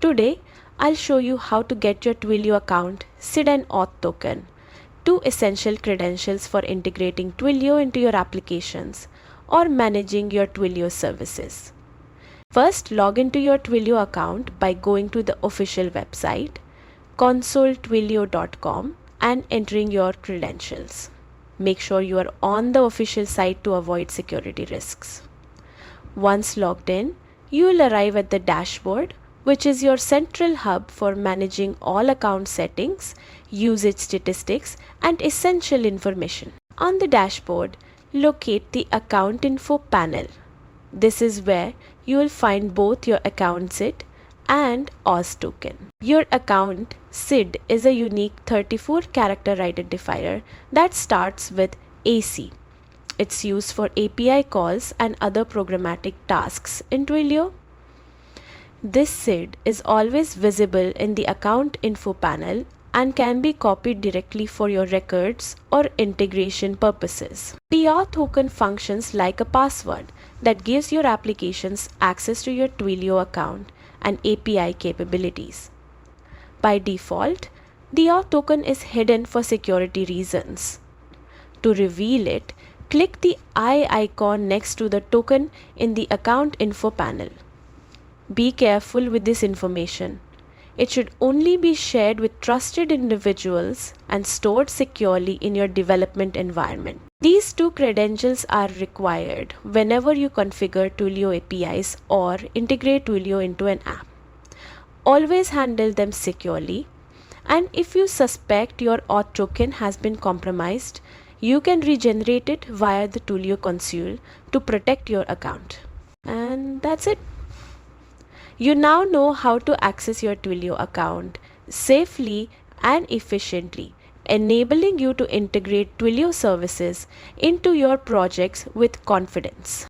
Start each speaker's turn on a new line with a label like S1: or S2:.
S1: Today, I'll show you how to get your Twilio account SID and Auth token, two essential credentials for integrating Twilio into your applications or managing your Twilio services. First, log into your Twilio account by going to the official website consoletwilio.com and entering your credentials. Make sure you are on the official site to avoid security risks. Once logged in, you will arrive at the dashboard, which is your central hub for managing all account settings, usage statistics, and essential information. On the dashboard, locate the Account Info panel. This is where you will find both your Account SID and Auth token. Your Account SID is a unique 34-character identifier that starts with AC. It's used for API calls and other programmatic tasks in Twilio. This SID is always visible in the Account Info panel and can be copied directly for your records or integration purposes. The Auth token functions like a password that gives your applications access to your Twilio account and API capabilities. By default, the Auth token is hidden for security reasons. To reveal it, click the eye icon next to the token in the Account Info panel. Be careful with this information. It should only be shared with trusted individuals and stored securely in your development environment. These two credentials are required whenever you configure Twilio APIs or integrate Twilio into an app. Always handle them securely, and if you suspect your Auth token has been compromised, you can regenerate it via the Twilio Console to protect your account. And that's it. You now know how to access your Twilio account safely and efficiently, enabling you to integrate Twilio services into your projects with confidence.